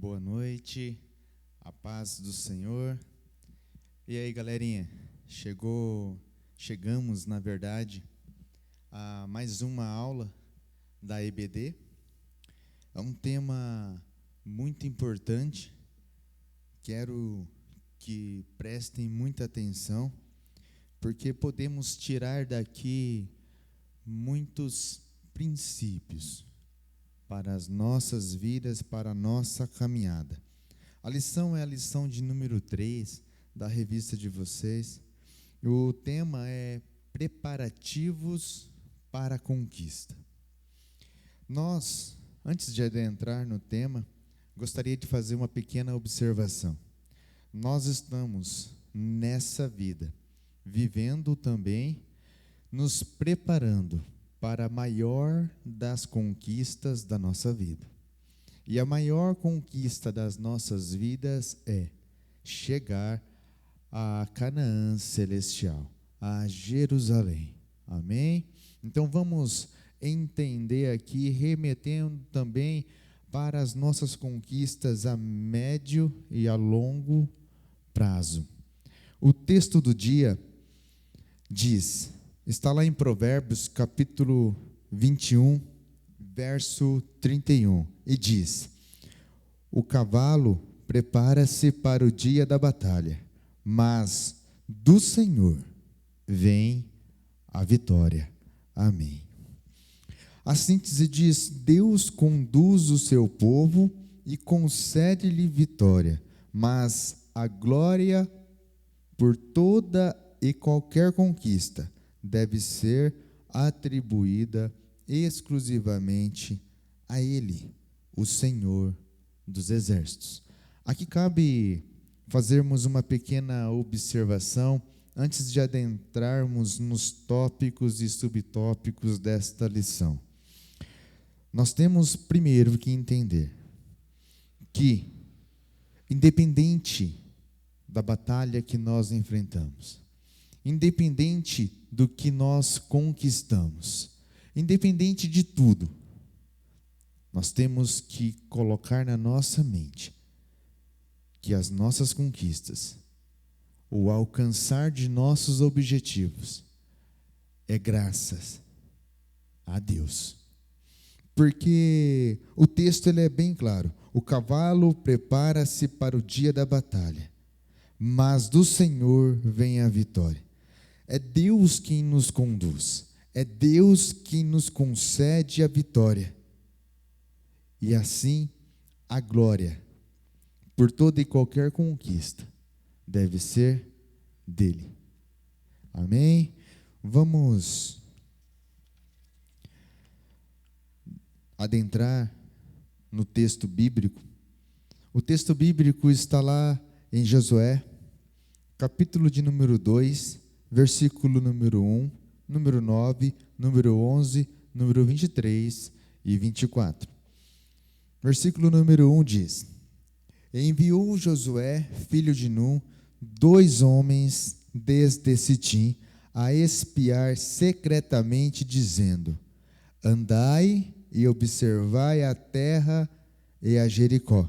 Boa noite, a paz do Senhor. E aí, galerinha, chegamos, na verdade, a mais uma aula da EBD. É um tema muito importante, quero que prestem muita atenção, porque podemos tirar daqui muitos princípios para as nossas vidas, para a nossa caminhada. A lição é a lição de número 3 da revista de vocês. O tema é preparativos para a conquista. Nós, antes de adentrar no tema, gostaria de fazer uma pequena observação. Nós estamos nessa vida, vivendo também, nos preparando para a maior das conquistas da nossa vida. E a maior conquista das nossas vidas é chegar a Canaã celestial, a Jerusalém. Amém? Então vamos entender aqui, remetendo também para as nossas conquistas a médio e a longo prazo. O texto do dia diz, está lá em Provérbios, capítulo 21, verso 31, e diz: o cavalo prepara-se para o dia da batalha, mas do Senhor vem a vitória. Amém. A síntese diz: Deus conduz o seu povo e concede-lhe vitória, mas a glória por toda e qualquer conquista deve ser atribuída exclusivamente a Ele, o Senhor dos Exércitos. Aqui cabe fazermos uma pequena observação antes de adentrarmos nos tópicos e subtópicos desta lição. Nós temos primeiro que entender que, independente da batalha que nós enfrentamos, independente do que nós conquistamos, independente de tudo, nós temos que colocar na nossa mente que as nossas conquistas, o alcançar de nossos objetivos, é graças a Deus. Porque o texto ele é bem claro: o cavalo prepara-se para o dia da batalha, mas do Senhor vem a vitória. É Deus quem nos conduz, é Deus quem nos concede a vitória. E assim, a glória por toda e qualquer conquista deve ser dele. Amém? Vamos adentrar no texto bíblico. O texto bíblico está lá em Josué, capítulo de número 2, versículo número 1, número 9, número 11, número 23 e 24. Versículo número 1 diz: enviou Josué, filho de Num, 2 homens desde Sitim, a espiar secretamente, dizendo: andai e observai a terra e a Jericó.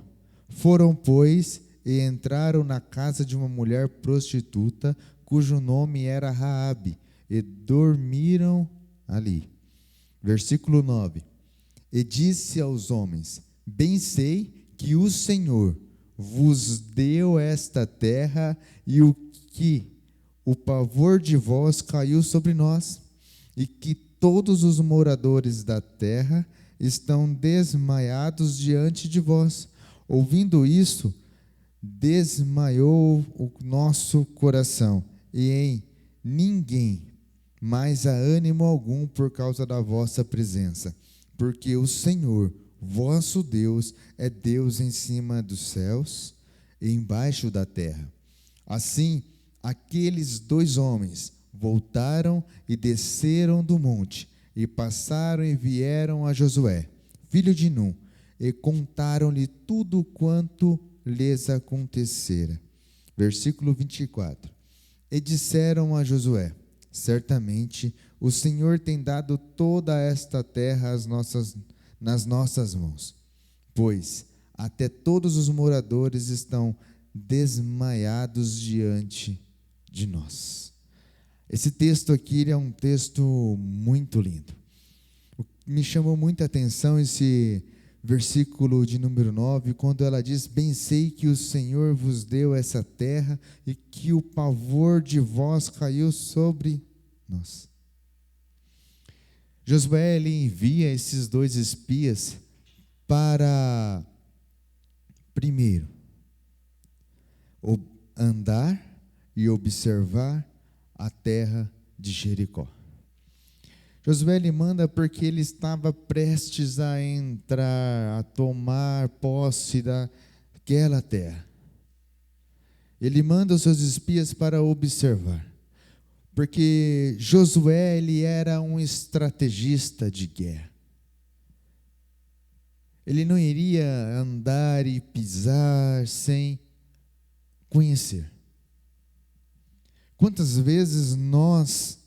Foram, pois, e entraram na casa de uma mulher prostituta, cujo nome era Raabe, e dormiram ali. Versículo 9. E disse aos homens: bem sei que o Senhor vos deu esta terra, e o pavor de vós caiu sobre nós, e que todos os moradores da terra estão desmaiados diante de vós. Ouvindo isso, desmaiou o nosso coração, e em ninguém mais há ânimo algum por causa da vossa presença, porque o Senhor, vosso Deus, é Deus em cima dos céus e embaixo da terra. Assim, aqueles 2 homens voltaram e desceram do monte, e passaram e vieram a Josué, filho de Num, e contaram-lhe tudo quanto lhes acontecera. Versículo 24. E disseram a Josué: certamente o Senhor tem dado toda esta terra nas nossas mãos, pois até todos os moradores estão desmaiados diante de nós. Esse texto aqui é um texto muito lindo. Me chamou muita atenção esse versículo de número 9, quando ela diz: bem sei que o Senhor vos deu essa terra e que o pavor de vós caiu sobre nós. Josué, ele envia esses 2 espias para, primeiro, andar e observar a terra de Jericó. Josué ele manda porque ele estava prestes a entrar, a tomar posse daquela terra. Ele manda os seus espias para observar, porque Josué ele era um estrategista de guerra. Ele não iria andar e pisar sem conhecer. Quantas vezes nós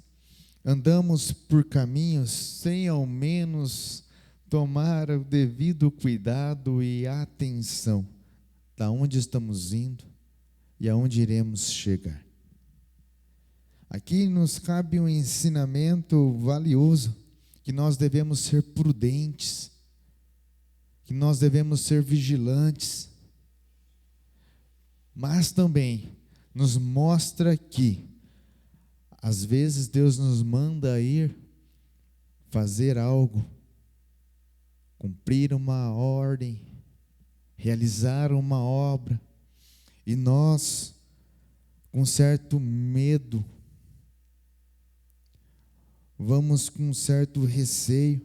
andamos por caminhos sem ao menos tomar o devido cuidado e atenção da onde estamos indo e aonde iremos chegar? Aqui nos cabe um ensinamento valioso, que nós devemos ser prudentes, que nós devemos ser vigilantes, mas também nos mostra que às vezes Deus nos manda ir fazer algo, cumprir uma ordem, realizar uma obra, e nós, com certo medo, vamos com certo receio,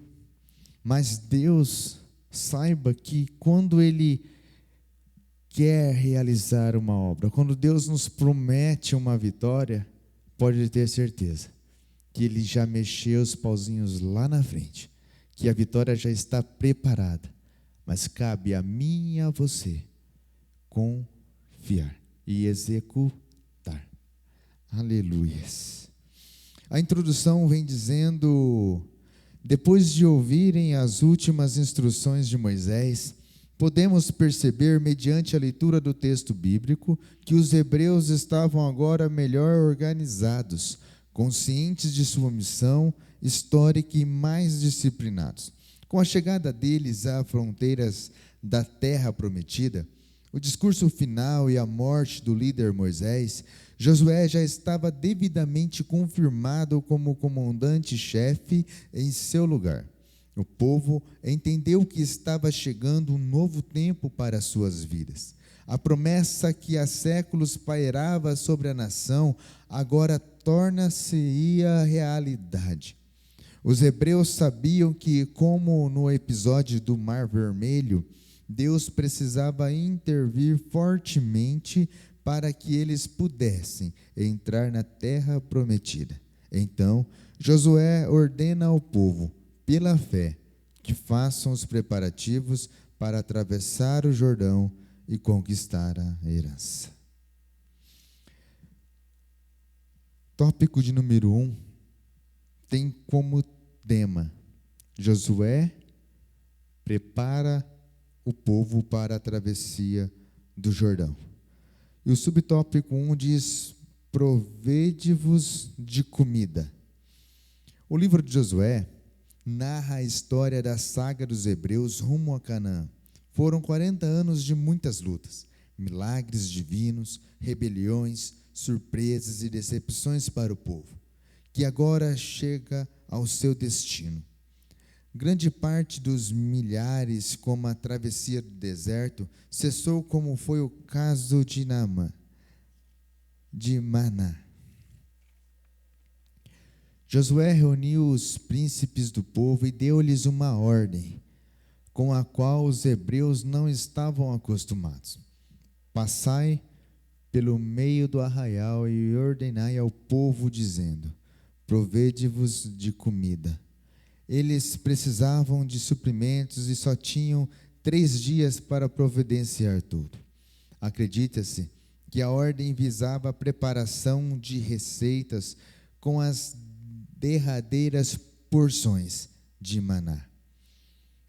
mas Deus, saiba que quando Ele quer realizar uma obra, quando Deus nos promete uma vitória, pode ter certeza que Ele já mexeu os pauzinhos lá na frente, que a vitória já está preparada, mas cabe a mim e a você confiar e executar. Aleluias. A introdução vem dizendo: depois de ouvirem as últimas instruções de Moisés, podemos perceber, mediante a leitura do texto bíblico, que os hebreus estavam agora melhor organizados, conscientes de sua missão histórica e mais disciplinados. Com a chegada deles às fronteiras da terra prometida, o discurso final e a morte do líder Moisés, Josué já estava devidamente confirmado como comandante-chefe em seu lugar. O povo entendeu que estava chegando um novo tempo para suas vidas. A promessa que há séculos pairava sobre a nação agora torna-se realidade. Os hebreus sabiam que, como no episódio do Mar Vermelho, Deus precisava intervir fortemente para que eles pudessem entrar na terra prometida. Então, Josué ordena ao povo, pela fé, que façam os preparativos para atravessar o Jordão e conquistar a herança. Tópico de número 1 tem como tema: Josué prepara o povo para a travessia do Jordão. E o subtópico 1 diz: provede-vos de comida. O livro de Josué narra a história da saga dos hebreus rumo a Canaã. Foram 40 anos de muitas lutas, milagres divinos, rebeliões, surpresas e decepções para o povo, que agora chega ao seu destino. Grande parte dos milhares, como a travessia do deserto, cessou, como foi o caso de Maná. Josué reuniu os príncipes do povo e deu-lhes uma ordem, com a qual os hebreus não estavam acostumados. Passai pelo meio do arraial e ordenai ao povo, dizendo: provede-vos de comida. Eles precisavam de suprimentos e só tinham 3 dias para providenciar tudo. Acredita-se que a ordem visava a preparação de receitas com as derradeiras porções de maná,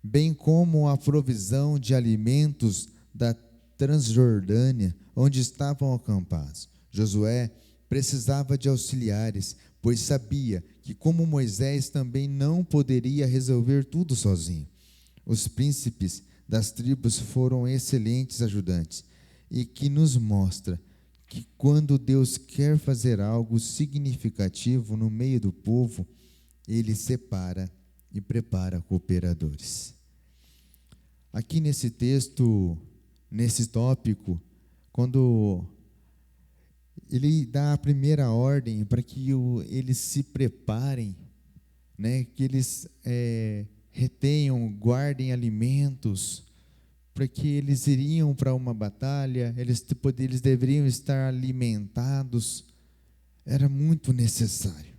bem como a provisão de alimentos da Transjordânia, onde estavam acampados. Josué precisava de auxiliares, pois sabia que, como Moisés, também não poderia resolver tudo sozinho. Os príncipes das tribos foram excelentes ajudantes, e que nos mostra que quando Deus quer fazer algo significativo no meio do povo, Ele separa e prepara cooperadores. Aqui nesse texto, nesse tópico, quando ele dá a primeira ordem para que eles se preparem, né, que eles retenham, guardem alimentos, para que eles iriam para uma batalha, eles deveriam estar alimentados, era muito necessário.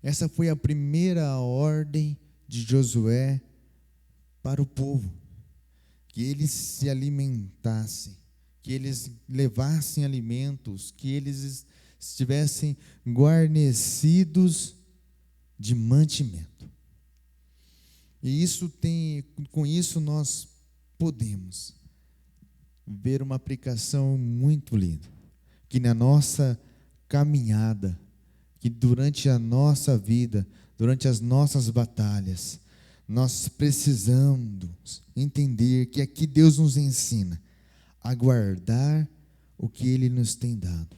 Essa foi a primeira ordem de Josué para o povo, que eles se alimentassem, que eles levassem alimentos, que eles estivessem guarnecidos de mantimento. E com isso nós podemos ver uma aplicação muito linda, que na nossa caminhada, que durante a nossa vida, durante as nossas batalhas, nós precisamos entender que aqui Deus nos ensina a guardar o que Ele nos tem dado,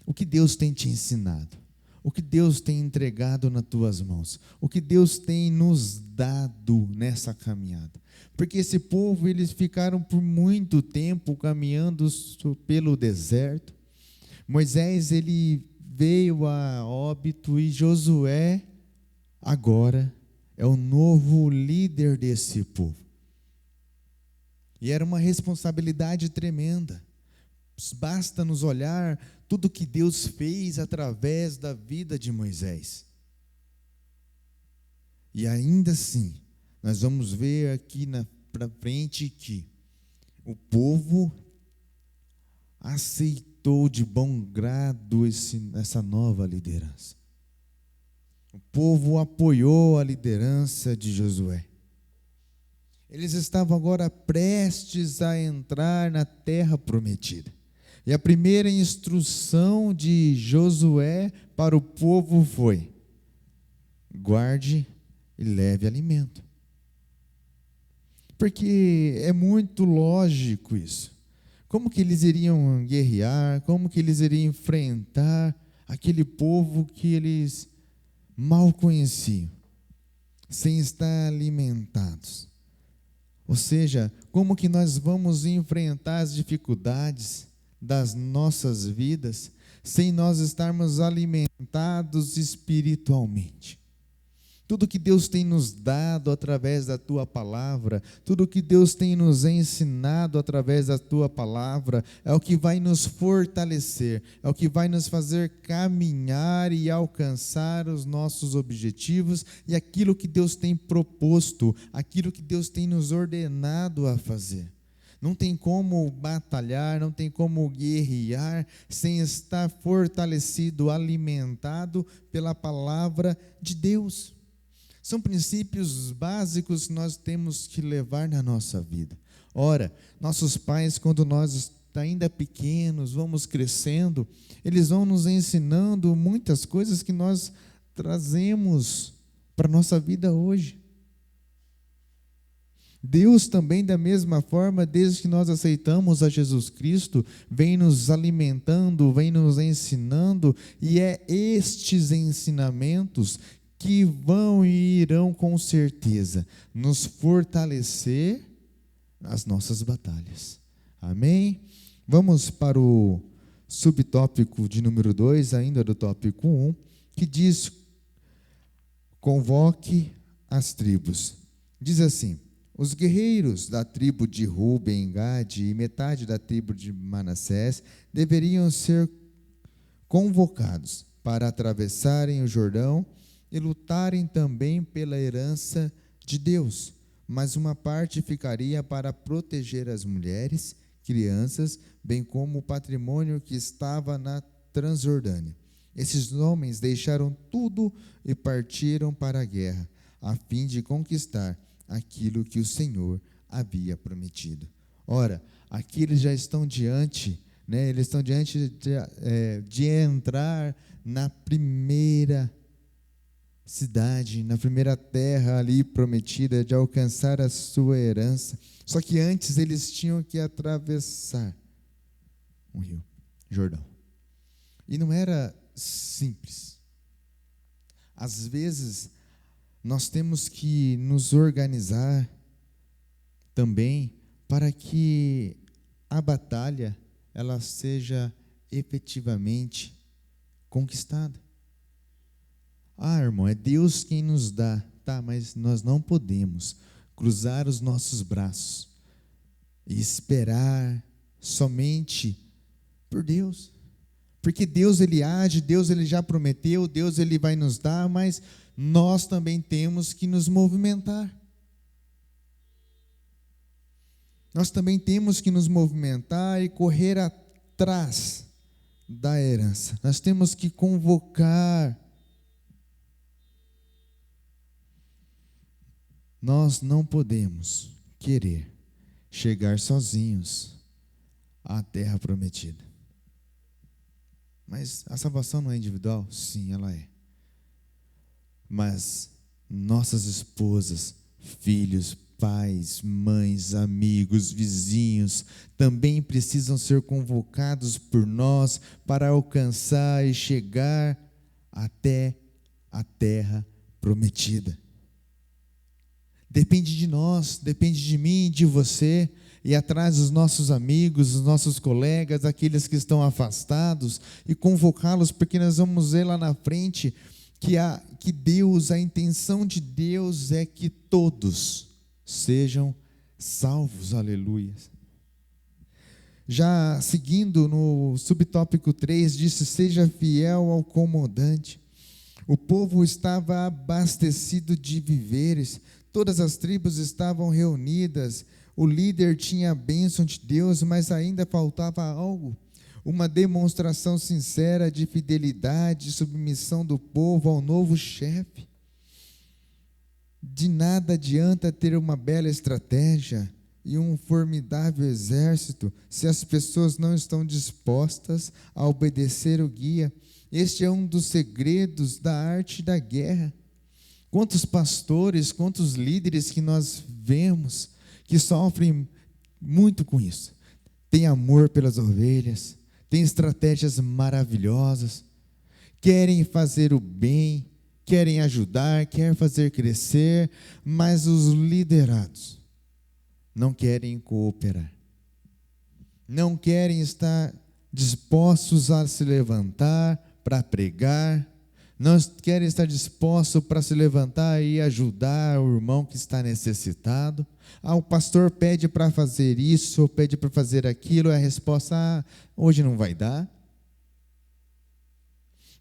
o que Deus tem te ensinado, o que Deus tem entregado nas tuas mãos, o que Deus tem nos dado nessa caminhada. Porque esse povo, eles ficaram por muito tempo caminhando pelo deserto. Moisés, ele veio a óbito, e Josué agora é o novo líder desse povo. E era uma responsabilidade tremenda. Basta nos olhar tudo que Deus fez através da vida de Moisés. E ainda assim, nós vamos ver aqui para frente que o povo aceitou de bom grado essa nova liderança. O povo apoiou a liderança de Josué. Eles estavam agora prestes a entrar na terra prometida. E a primeira instrução de Josué para o povo foi: guarde e leve alimento. Porque é muito lógico isso. Como que eles iriam guerrear? Como que eles iriam enfrentar aquele povo que eles mal conheciam, sem estar alimentados? Ou seja, como que nós vamos enfrentar as dificuldades das nossas vidas sem nós estarmos alimentados espiritualmente? Tudo que Deus tem nos dado através da Tua palavra, tudo que Deus tem nos ensinado através da Tua palavra, é o que vai nos fortalecer, é o que vai nos fazer caminhar e alcançar os nossos objetivos e aquilo que Deus tem proposto, aquilo que Deus tem nos ordenado a fazer. Não tem como batalhar, não tem como guerrear sem estar fortalecido, alimentado pela palavra de Deus. São princípios básicos que nós temos que levar na nossa vida. Ora, nossos pais, quando nós ainda pequenos, vamos crescendo, eles vão nos ensinando muitas coisas que nós trazemos para a nossa vida hoje. Deus também, da mesma forma, desde que nós aceitamos a Jesus Cristo, vem nos alimentando, vem nos ensinando, e é estes ensinamentos que vão e irão com certeza nos fortalecer nas nossas batalhas. Amém? Vamos para o subtópico de número 2, ainda do tópico 1, que diz: convoque as tribos. Diz assim: os guerreiros da tribo de Ruben, Gade e metade da tribo de Manassés deveriam ser convocados para atravessarem o Jordão e lutarem também pela herança de Deus, mas uma parte ficaria para proteger as mulheres, crianças, bem como o patrimônio que estava na Transjordânia. Esses homens deixaram tudo e partiram para a guerra, a fim de conquistar aquilo que o Senhor havia prometido. Ora, aqui eles já estão diante, né? Eles estão diante de entrar na primeira cidade, na primeira terra ali prometida, de alcançar a sua herança. Só que antes eles tinham que atravessar um rio, Jordão. E não era simples. Às vezes, nós temos que nos organizar também para que a batalha ela seja efetivamente conquistada. Ah, irmão, é Deus quem nos dá. Tá, mas nós não podemos cruzar os nossos braços e esperar somente por Deus. Porque Deus ele age, Deus ele já prometeu, Deus ele vai nos dar, mas nós também temos que nos movimentar. Nós também temos que nos movimentar e correr atrás da herança. Nós temos que convocar. Nós não podemos querer chegar sozinhos à terra prometida. Mas a salvação não é individual? Sim, ela é. Mas nossas esposas, filhos, pais, mães, amigos, vizinhos, também precisam ser convocados por nós para alcançar e chegar até a terra prometida. Depende de nós, depende de mim, de você, e atrás dos nossos amigos, dos nossos colegas, aqueles que estão afastados, e convocá-los, porque nós vamos ver lá na frente que Deus, a intenção de Deus é que todos sejam salvos, aleluia. Já seguindo no subtópico 3, disse: seja fiel ao comandante. O povo estava abastecido de víveres, todas as tribos estavam reunidas, o líder tinha a bênção de Deus, mas ainda faltava algo, uma demonstração sincera de fidelidade e submissão do povo ao novo chefe. De nada adianta ter uma bela estratégia e um formidável exército se as pessoas não estão dispostas a obedecer o guia. Este é um dos segredos da arte da guerra. Quantos pastores, quantos líderes que nós vemos que sofrem muito com isso. Tem amor pelas ovelhas, tem estratégias maravilhosas, querem fazer o bem, querem ajudar, querem fazer crescer, mas os liderados não querem cooperar. Não querem estar dispostos a se levantar para pregar, não querem estar dispostos para se levantar e ajudar o irmão que está necessitado. O pastor pede para fazer isso, ou pede para fazer aquilo, a resposta: hoje não vai dar.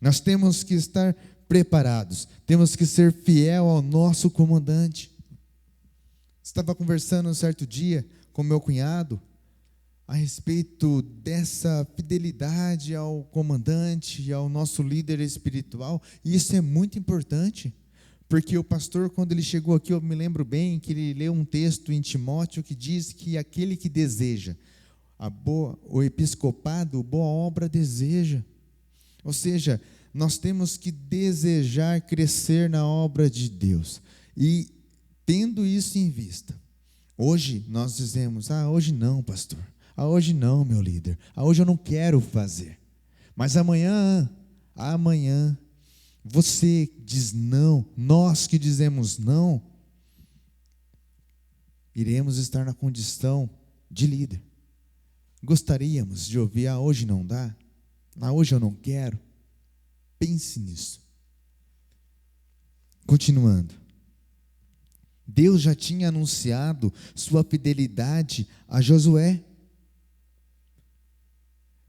Nós temos que estar preparados, temos que ser fiel ao nosso comandante. Estava conversando um certo dia com meu cunhado a respeito dessa fidelidade ao comandante e ao nosso líder espiritual, e isso é muito importante, porque o pastor, quando ele chegou aqui, eu me lembro bem que ele leu um texto em Timóteo que diz que aquele que deseja o episcopado, boa obra deseja. Ou seja, nós temos que desejar crescer na obra de Deus, e tendo isso em vista, hoje nós dizemos: hoje não, pastor, hoje não, meu líder, hoje eu não quero fazer, mas amanhã, você diz não, nós que dizemos não, iremos estar na condição de líder. Gostaríamos de ouvir: hoje não dá, hoje eu não quero. Pense nisso. Continuando, Deus já tinha anunciado sua fidelidade a Josué,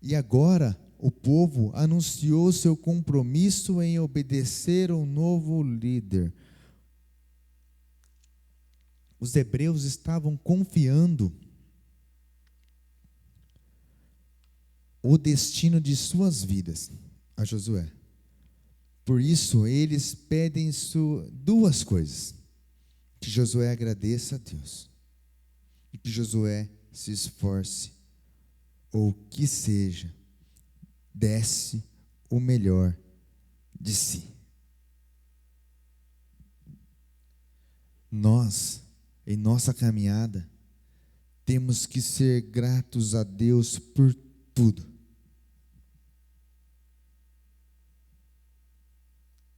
e agora o povo anunciou seu compromisso em obedecer ao novo líder. Os hebreus estavam confiando o destino de suas vidas a Josué. Por isso, eles pedem duas coisas: que Josué agradeça a Deus e que Josué se esforce, ou que seja, desse o melhor de si. Nós, em nossa caminhada, temos que ser gratos a Deus por tudo.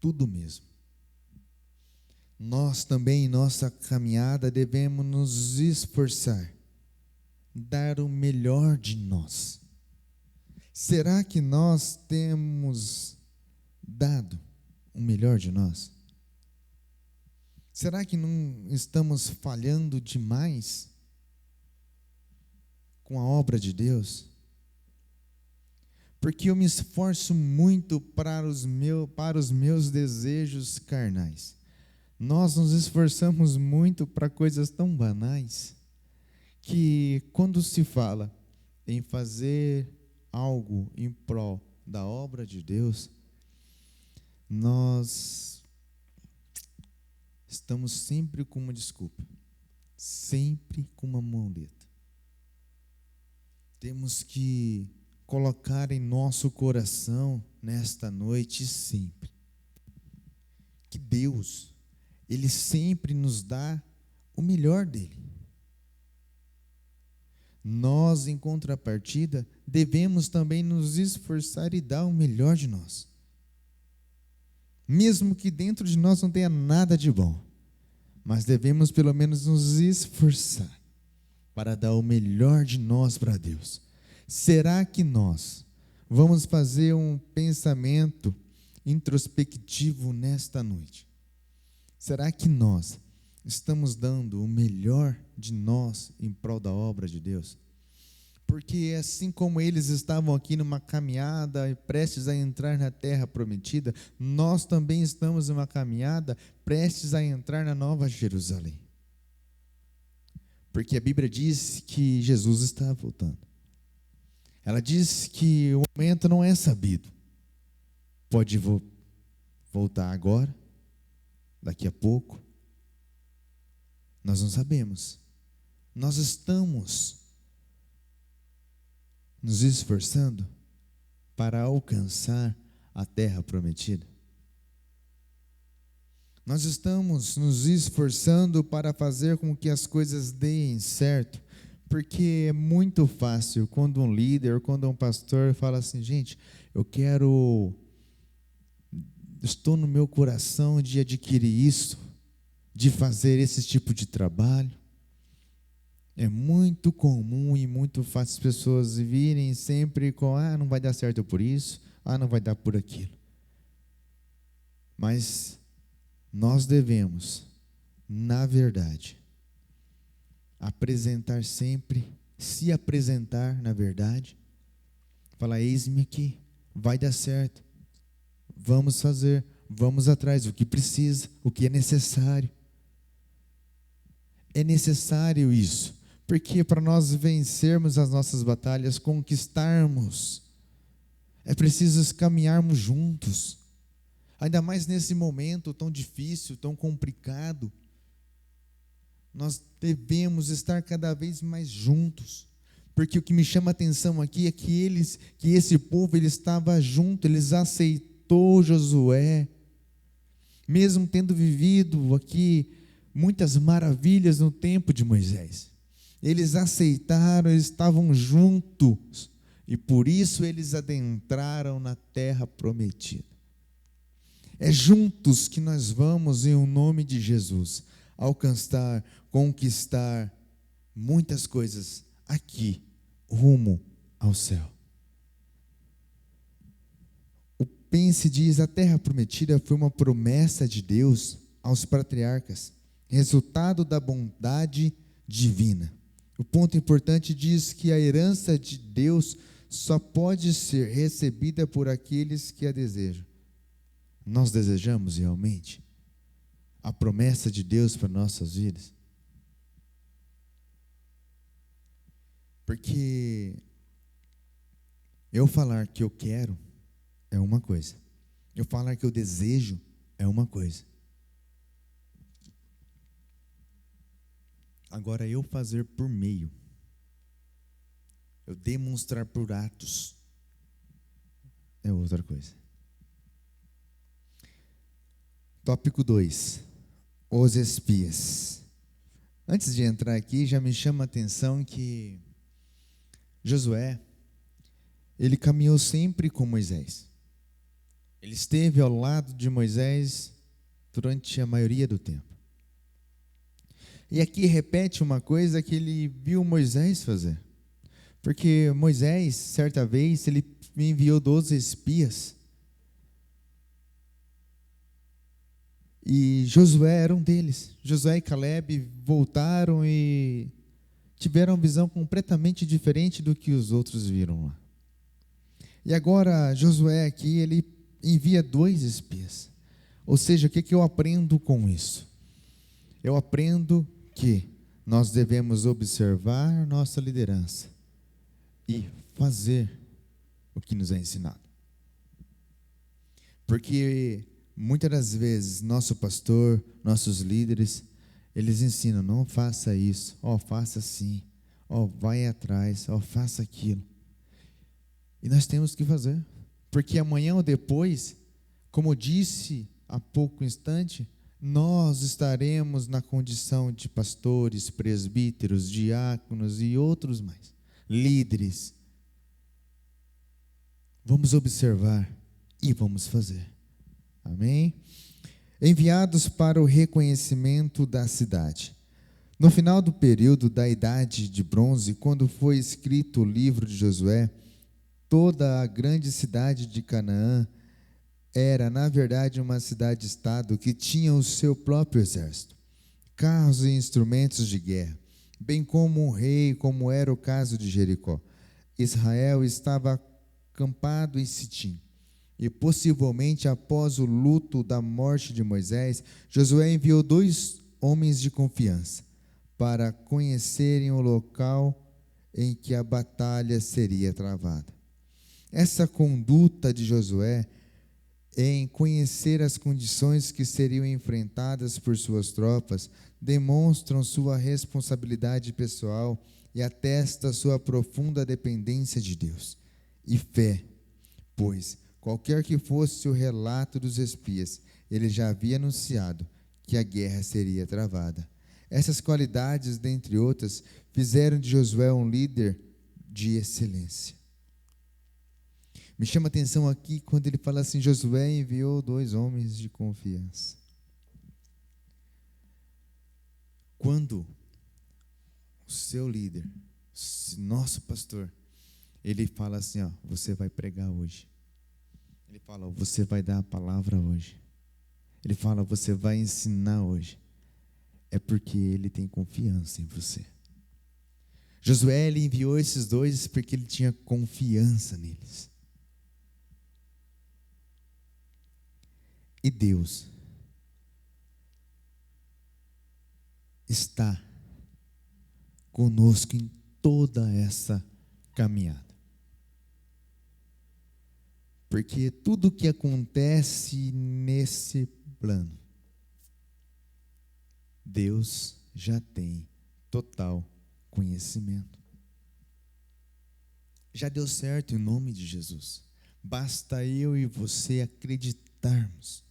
Tudo mesmo. Nós também, em nossa caminhada, devemos nos esforçar, dar o melhor de nós. Será que nós temos dado o melhor de nós? Será que não estamos falhando demais com a obra de Deus? Porque eu me esforço muito para os meus desejos carnais. Nós nos esforçamos muito para coisas tão banais, que quando se fala em fazer algo em prol da obra de Deus, nós estamos sempre com uma desculpa, sempre com uma muleta. Temos que colocar em nosso coração nesta noite sempre que Deus, Ele sempre nos dá o melhor dele. Nós, em contrapartida, devemos também nos esforçar e dar o melhor de nós. Mesmo que dentro de nós não tenha nada de bom, mas devemos pelo menos nos esforçar para dar o melhor de nós para Deus. Será que nós vamos fazer um pensamento introspectivo nesta noite? Será que nós estamos dando o melhor de nós em prol da obra de Deus? Porque assim como eles estavam aqui numa caminhada e prestes a entrar na terra prometida, nós também estamos numa caminhada prestes a entrar na Nova Jerusalém. Porque a Bíblia diz que Jesus está voltando. Ela diz que o momento não é sabido. Pode voltar agora, daqui a pouco. Nós não sabemos. Nós estamos nos esforçando para alcançar a terra prometida. Nós estamos nos esforçando para fazer com que as coisas deem certo, porque é muito fácil quando um líder, quando um pastor fala assim: gente, estou no meu coração de adquirir isso, de fazer esse tipo de trabalho. É muito comum e muito fácil as pessoas virem sempre com: não vai dar certo por isso, não vai dar por aquilo. Mas nós devemos, na verdade, se apresentar na verdade, falar: eis-me aqui, vai dar certo, vamos fazer, vamos atrás, o que precisa, o que é necessário. É necessário isso, porque para nós vencermos as nossas batalhas, conquistarmos, é preciso caminharmos juntos, ainda mais nesse momento tão difícil, tão complicado. Nós devemos estar cada vez mais juntos, porque o que me chama a atenção aqui é que esse povo ele estava junto, eles aceitou Josué, mesmo tendo vivido aqui muitas maravilhas no tempo de Moisés. Eles aceitaram, eles estavam juntos, e por isso eles adentraram na terra prometida. É juntos que nós vamos, em nome de Jesus, alcançar, conquistar muitas coisas aqui, rumo ao céu. O Pense diz: a terra prometida foi uma promessa de Deus aos patriarcas, resultado da bondade divina. O ponto importante diz que a herança de Deus só pode ser recebida por aqueles que a desejam. Nós desejamos realmente a promessa de Deus para nossas vidas? Porque eu falar que eu quero é uma coisa, eu falar que eu desejo é uma coisa. Agora, eu fazer por meio Eu demonstrar por atos é outra coisa. Tópico 2. Os espias. Antes de entrar aqui, já me chama a atenção que Josué, ele caminhou sempre com Moisés. Ele esteve ao lado de Moisés durante a maioria do tempo. E aqui repete uma coisa que ele viu Moisés fazer. Porque Moisés, certa vez, ele enviou 12 espias. E Josué era um deles. Josué e Caleb voltaram e tiveram uma visão completamente diferente do que os outros viram lá. E agora Josué aqui, ele envia 2 espias. Ou seja, o que eu aprendo com isso? Eu aprendo que nós devemos observar nossa liderança e fazer o que nos é ensinado. Porque muitas das vezes nosso pastor, nossos líderes, eles ensinam: não faça isso, faça assim, vai atrás, faça aquilo. E nós temos que fazer, porque amanhã ou depois, como disse há pouco instante, nós estaremos na condição de pastores, presbíteros, diáconos e outros mais, líderes. Vamos observar e vamos fazer. Amém? Enviados para o reconhecimento da cidade. No final do período da Idade de Bronze, quando foi escrito o livro de Josué, toda a grande cidade de Canaã era, na verdade, uma cidade-estado que tinha o seu próprio exército, carros e instrumentos de guerra, bem como um rei, como era o caso de Jericó. Israel estava acampado em Sitim. E possivelmente após o luto da morte de Moisés, Josué enviou 2 homens de confiança para conhecerem o local em que a batalha seria travada. Essa conduta de Josué em conhecer as condições que seriam enfrentadas por suas tropas demonstram sua responsabilidade pessoal e atesta sua profunda dependência de Deus e fé, pois qualquer que fosse o relato dos espias, ele já havia anunciado que a guerra seria travada. Essas qualidades, dentre outras, fizeram de Josué um líder de excelência. Me chama a atenção aqui quando ele fala assim: Josué enviou 2 homens de confiança. Quando o seu líder, nosso pastor, ele fala assim: você vai pregar hoje. Ele fala: você vai dar a palavra hoje. Ele fala: você vai ensinar hoje. É porque ele tem confiança em você. Josué, ele enviou esses 2 porque ele tinha confiança neles. E Deus está conosco em toda essa caminhada. Porque tudo que acontece nesse plano, Deus já tem total conhecimento. Já deu certo em nome de Jesus. Basta eu e você acreditarmos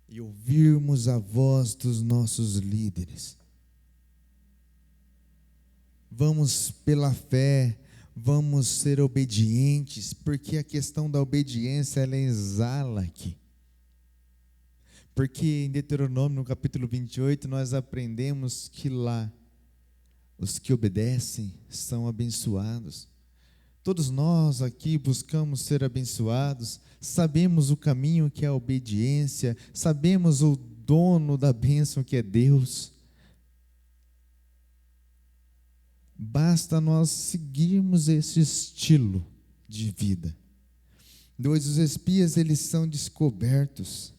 e ouvirmos a voz dos nossos líderes. Vamos pela fé, vamos ser obedientes, porque a questão da obediência, ela exala aqui. Porque em Deuteronômio, no capítulo 28, nós aprendemos que lá, os que obedecem são abençoados. Todos nós aqui buscamos ser abençoados, sabemos o caminho que é a obediência, sabemos o dono da bênção que é Deus. Basta nós seguirmos esse estilo de vida. 2, os espias, eles são descobertos.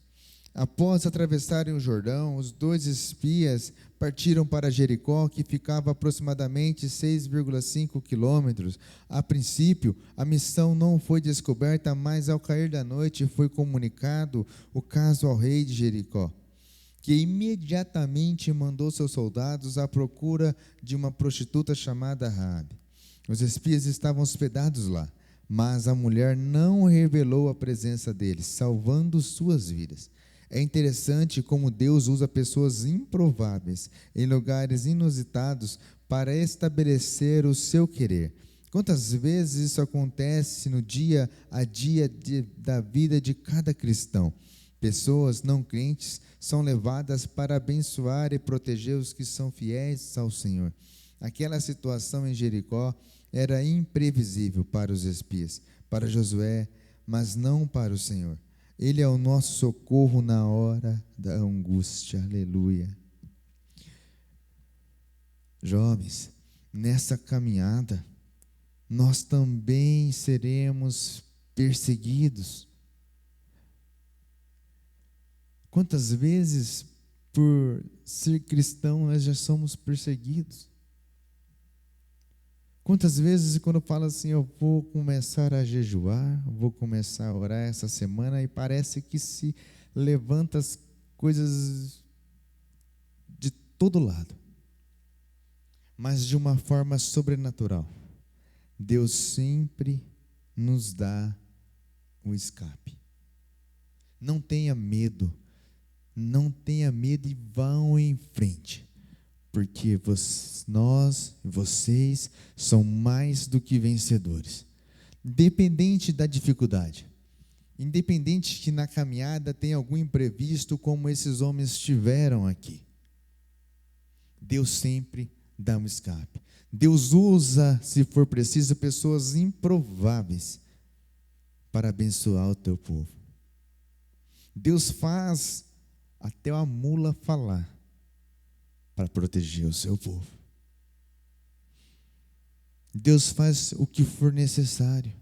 Após atravessarem o Jordão, os 2 espias partiram para Jericó, que ficava aproximadamente 6,5 quilômetros. A princípio, a missão não foi descoberta, mas ao cair da noite foi comunicado o caso ao rei de Jericó, que imediatamente mandou seus soldados à procura de uma prostituta chamada Raabe. Os espias estavam hospedados lá, mas a mulher não revelou a presença deles, salvando suas vidas. É interessante como Deus usa pessoas improváveis em lugares inusitados para estabelecer o seu querer. Quantas vezes isso acontece no dia a dia da vida de cada cristão? Pessoas não crentes são levadas para abençoar e proteger os que são fiéis ao Senhor. Aquela situação em Jericó era imprevisível para os espias, para Josué, mas não para o Senhor. Ele é o nosso socorro na hora da angústia. Aleluia. Jovens, nessa caminhada, nós também seremos perseguidos. Quantas vezes, por ser cristão, nós já somos perseguidos? Quantas vezes, quando eu falo assim, eu vou começar a jejuar, vou começar a orar essa semana, e parece que se levanta as coisas de todo lado, mas de uma forma sobrenatural. Deus sempre nos dá um escape. Não tenha medo e vão em frente, porque vocês são mais do que vencedores. Independente da dificuldade, independente que na caminhada tenha algum imprevisto, como esses homens tiveram aqui, Deus sempre dá um escape. Deus usa, se for preciso, pessoas improváveis para abençoar o teu povo. Deus faz até a mula falar para proteger o seu povo. Deus faz o que for necessário.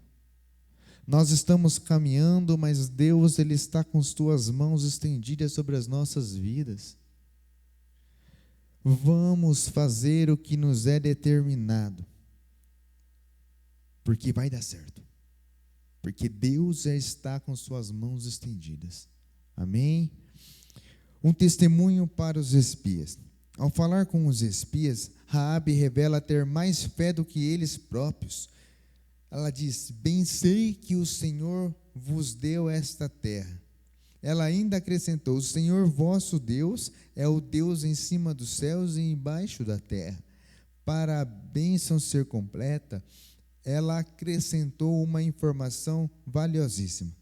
Nós estamos caminhando, mas Deus, Ele está com as tuas mãos estendidas sobre as nossas vidas. Vamos fazer o que nos é determinado, porque vai dar certo, porque Deus já está com suas mãos estendidas. Amém? Um testemunho para os espias. Ao falar com os espias, Raabe revela ter mais fé do que eles próprios. Ela diz: bem sei que o Senhor vos deu esta terra. Ela ainda acrescentou: o Senhor vosso Deus é o Deus em cima dos céus e embaixo da terra. Para a bênção ser completa, ela acrescentou uma informação valiosíssima,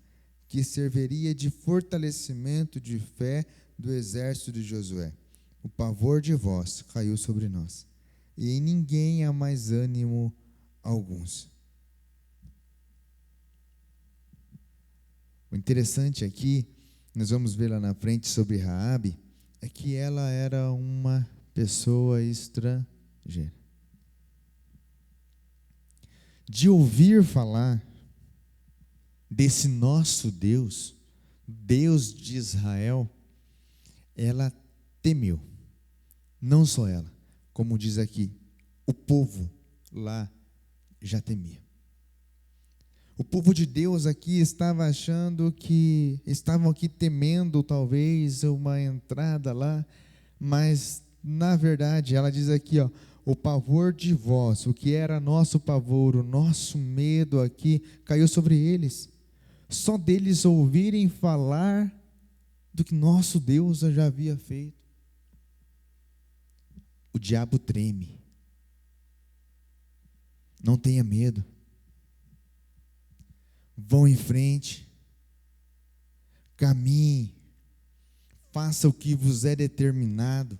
que serviria de fortalecimento de fé do exército de Josué. O pavor de vós caiu sobre nós, e em ninguém há mais ânimo alguns. O interessante aqui, nós vamos ver lá na frente sobre Raabe, é que ela era uma pessoa estrangeira. De ouvir falar desse nosso Deus, Deus de Israel, ela temeu. Não só ela, como diz aqui, o povo lá já temia. O povo de Deus aqui estava achando que, estavam aqui temendo talvez uma entrada lá, mas na verdade ela diz aqui, o pavor de vós, o que era nosso pavor, o nosso medo aqui, caiu sobre eles. Só deles ouvirem falar do que nosso Deus já havia feito. O diabo treme. Não tenha medo. Vão em frente, caminhe, faça o que vos é determinado.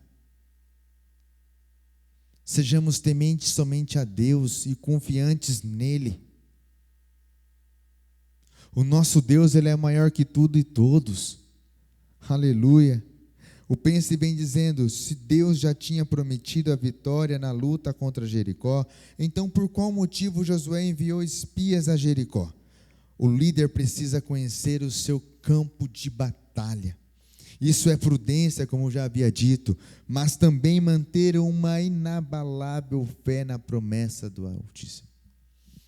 Sejamos tementes somente a Deus e confiantes nele. O nosso Deus, Ele é maior que tudo e todos. Aleluia. O Pense vem dizendo: se Deus já tinha prometido a vitória na luta contra Jericó, então por qual motivo Josué enviou espias a Jericó? O líder precisa conhecer o seu campo de batalha. Isso é prudência, como já havia dito, mas também manter uma inabalável fé na promessa do Altíssimo.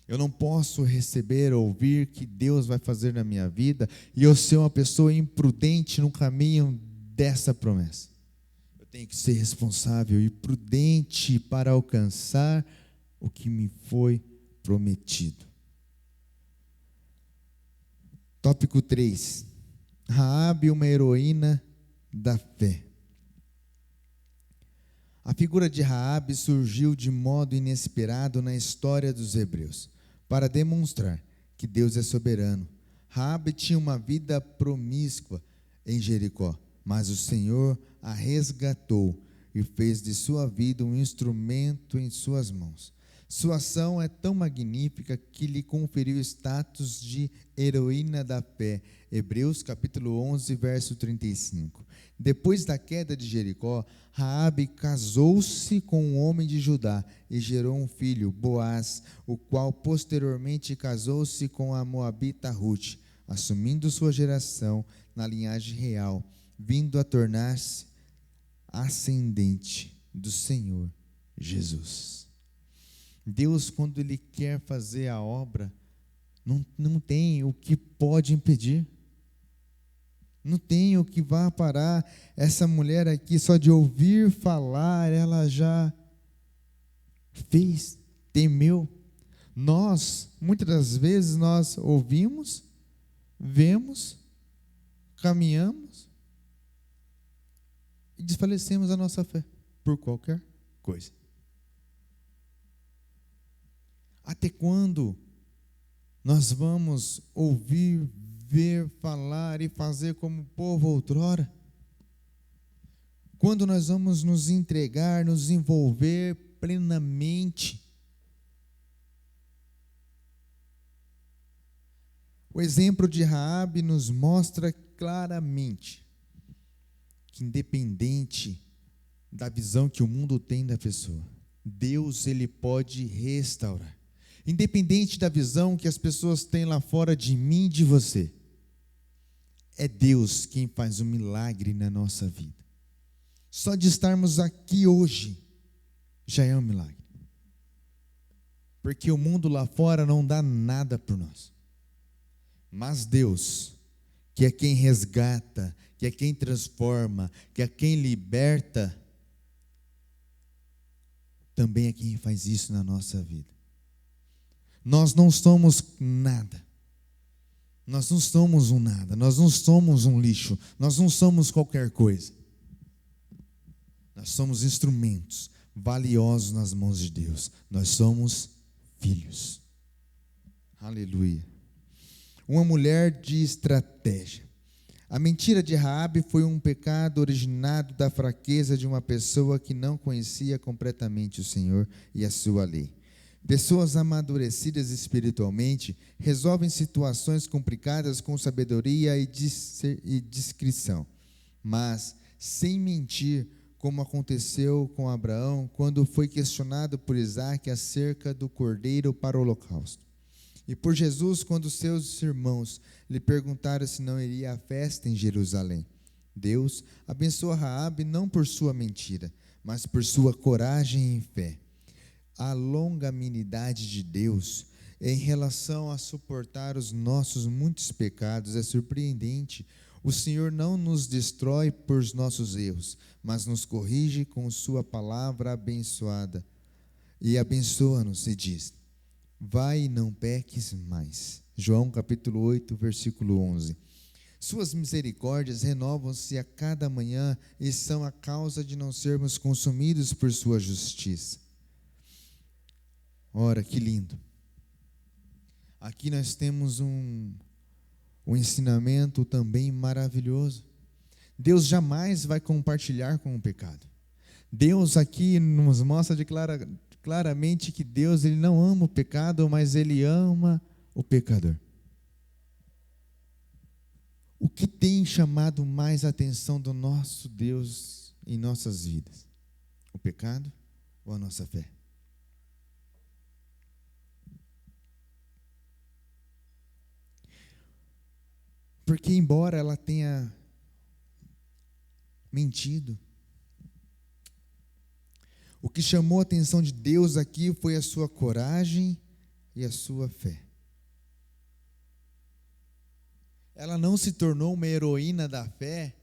Eu não posso receber ou ouvir que Deus vai fazer na minha vida e eu ser uma pessoa imprudente no caminho dessa promessa. Eu tenho que ser responsável e prudente para alcançar o que me foi prometido. Tópico 3. Raabe, uma heroína da fé. A figura de Raabe surgiu de modo inesperado na história dos hebreus, para demonstrar que Deus é soberano. Raabe tinha uma vida promíscua em Jericó, mas o Senhor a resgatou e fez de sua vida um instrumento em suas mãos. Sua ação é tão magnífica que lhe conferiu status de heroína da fé. Hebreus capítulo 11, verso 35. Depois da queda de Jericó, Raabe casou-se com um homem de Judá e gerou um filho, Boaz, o qual posteriormente casou-se com a moabita Ruth, assumindo sua geração na linhagem real, vindo a tornar-se ascendente do Senhor Jesus. Deus, quando Ele quer fazer a obra, não tem o que pode impedir. Não tem o que vá parar. Essa mulher aqui, só de ouvir falar, ela já fez, temeu. Muitas das vezes, nós ouvimos, vemos, caminhamos e desfalecemos a nossa fé por qualquer coisa. Até quando nós vamos ouvir, ver, falar e fazer como o povo outrora? Quando nós vamos nos entregar, nos envolver plenamente? O exemplo de Raabe nos mostra claramente que, independente da visão que o mundo tem da pessoa, Deus, Ele pode restaurar. Independente da visão que as pessoas têm lá fora de mim e de você, é Deus quem faz um milagre na nossa vida. Só de estarmos aqui hoje já é um milagre. Porque o mundo lá fora não dá nada por nós. Mas Deus, que é quem resgata, que é quem transforma, que é quem liberta, também é quem faz isso na nossa vida. Nós não somos nada. Nós não somos um nada. Nós não somos um lixo. Nós não somos qualquer coisa. Nós somos instrumentos valiosos nas mãos de Deus. Nós somos filhos. Aleluia. Uma mulher de estratégia. A mentira de Raabe foi um pecado originado da fraqueza de uma pessoa que não conhecia completamente o Senhor e a sua lei. Pessoas amadurecidas espiritualmente resolvem situações complicadas com sabedoria e discrição, mas sem mentir, como aconteceu com Abraão quando foi questionado por Isaque acerca do cordeiro para o holocausto. E por Jesus, quando seus irmãos lhe perguntaram se não iria à festa em Jerusalém. Deus abençoa Raabe não por sua mentira, mas por sua coragem e fé. A longanimidade de Deus em relação a suportar os nossos muitos pecados é surpreendente. O Senhor não nos destrói por nossos erros, mas nos corrige com sua palavra abençoada. E abençoa-nos e diz: vai e não peques mais. João capítulo 8, versículo 11. Suas misericórdias renovam-se a cada manhã e são a causa de não sermos consumidos por sua justiça. Ora, que lindo. Aqui nós temos um ensinamento também maravilhoso. Deus jamais vai compartilhar com o pecado. Deus aqui nos mostra claramente que Deus, Ele não ama o pecado, mas Ele ama o pecador. O que tem chamado mais a atenção do nosso Deus em nossas vidas? O pecado ou a nossa fé? Porque embora ela tenha mentido, o que chamou a atenção de Deus aqui foi a sua coragem e a sua fé. Ela não se tornou uma heroína da fé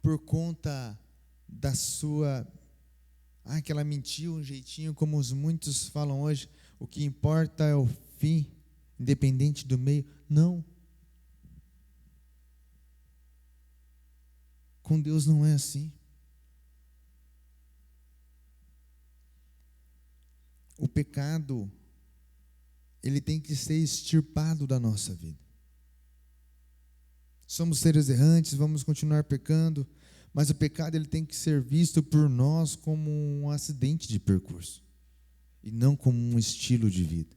por conta da sua Ah, que ela mentiu um jeitinho, como os muitos falam hoje. O que importa é o fim, independente do meio. Não. Com Deus não é assim. O pecado, ele tem que ser extirpado da nossa vida. Somos seres errantes, vamos continuar pecando, mas o pecado ele tem que ser visto por nós como um acidente de percurso e não como um estilo de vida.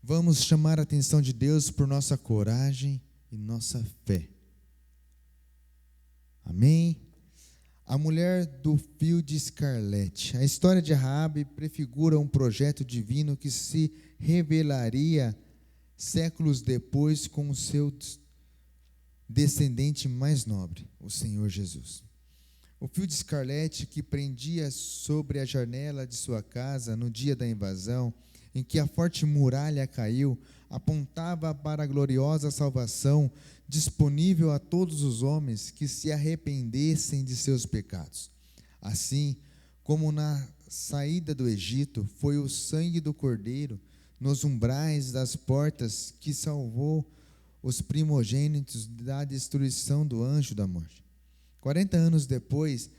Vamos chamar a atenção de Deus por nossa coragem e nossa fé. Amém? A mulher do fio de escarlate. A história de Raabe prefigura um projeto divino que se revelaria séculos depois com o seu descendente mais nobre, o Senhor Jesus. O fio de escarlate que prendia sobre a janela de sua casa no dia da invasão, em que a forte muralha caiu, apontava para a gloriosa salvação disponível a todos os homens que se arrependessem de seus pecados. Assim como na saída do Egito foi o sangue do Cordeiro nos umbrais das portas que salvou os primogênitos da destruição do anjo da morte. 40 anos depois,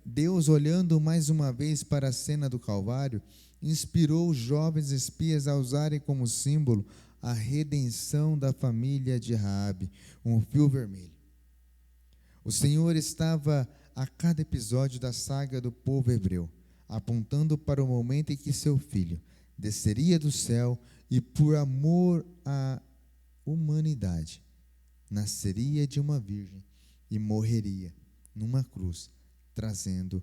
Deus, olhando mais uma vez para a cena do Calvário, inspirou os jovens espias a usarem como símbolo a redenção da família de Raabe, um fio vermelho. O Senhor estava a cada episódio da saga do povo hebreu, apontando para o momento em que seu filho desceria do céu e, por amor à humanidade, nasceria de uma virgem e morreria numa cruz, trazendo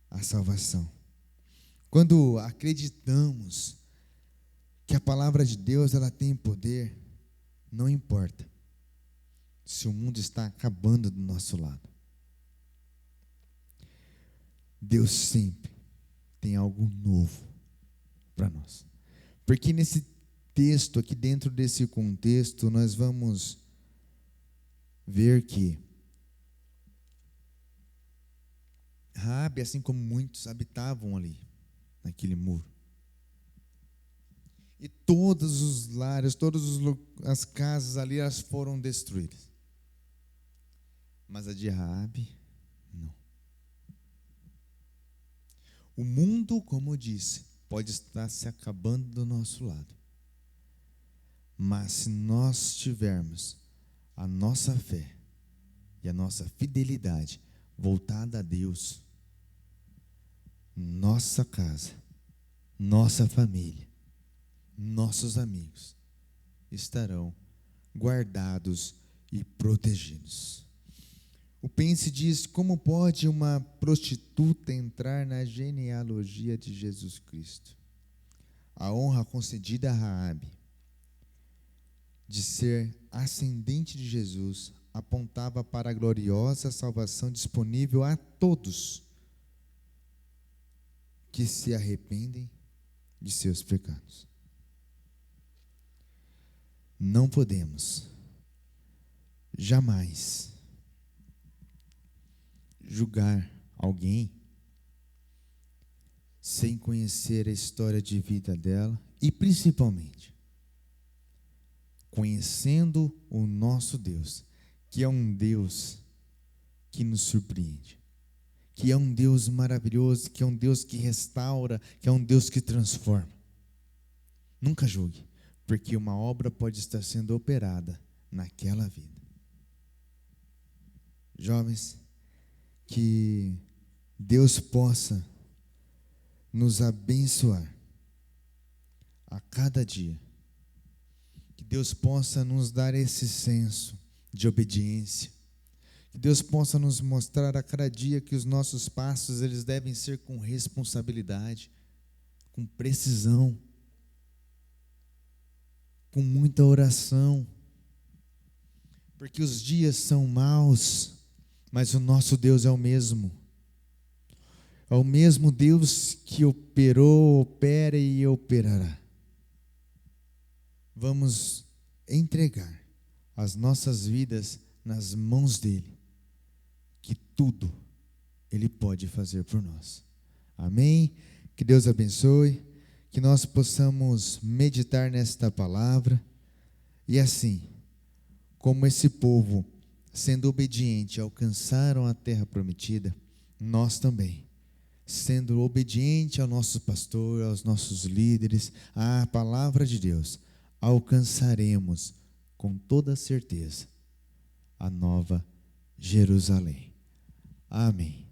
a salvação. Quando acreditamos que a palavra de Deus ela tem poder, não importa se o mundo está acabando do nosso lado. Deus sempre tem algo novo para nós. Porque nesse texto, aqui dentro desse contexto, nós vamos ver que Raabe, assim como muitos, habitavam ali, naquele muro. E todos os lares, todas as casas ali, elas foram destruídas. Mas a de Raabe, não. O mundo, como eu disse, pode estar se acabando do nosso lado. Mas se nós tivermos a nossa fé e a nossa fidelidade voltada a Deus, nossa casa, nossa família, nossos amigos estarão guardados e protegidos. O Pense diz: como pode uma prostituta entrar na genealogia de Jesus Cristo? A honra concedida a Raabe de ser ascendente de Jesus apontava para a gloriosa salvação disponível a todos que se arrependem de seus pecados. Não podemos jamais julgar alguém sem conhecer a história de vida dela e, principalmente, conhecendo o nosso Deus, que é um Deus que nos surpreende, que é um Deus maravilhoso, que é um Deus que restaura, que é um Deus que transforma. Nunca julgue, porque uma obra pode estar sendo operada naquela vida. Jovens, que Deus possa nos abençoar a cada dia. Que Deus possa nos dar esse senso de obediência. Que Deus possa nos mostrar a cada dia que os nossos passos eles devem ser com responsabilidade, com precisão, com muita oração. Porque os dias são maus, mas o nosso Deus é o mesmo. É o mesmo Deus que operou, opera e operará. Vamos entregar as nossas vidas nas mãos dele, que tudo Ele pode fazer por nós. Amém? Que Deus abençoe, que nós possamos meditar nesta palavra e assim, como esse povo, sendo obediente, alcançaram a terra prometida, nós também, sendo obediente ao nosso pastor, aos nossos líderes, à palavra de Deus, alcançaremos com toda certeza a nova Jerusalém. Amém.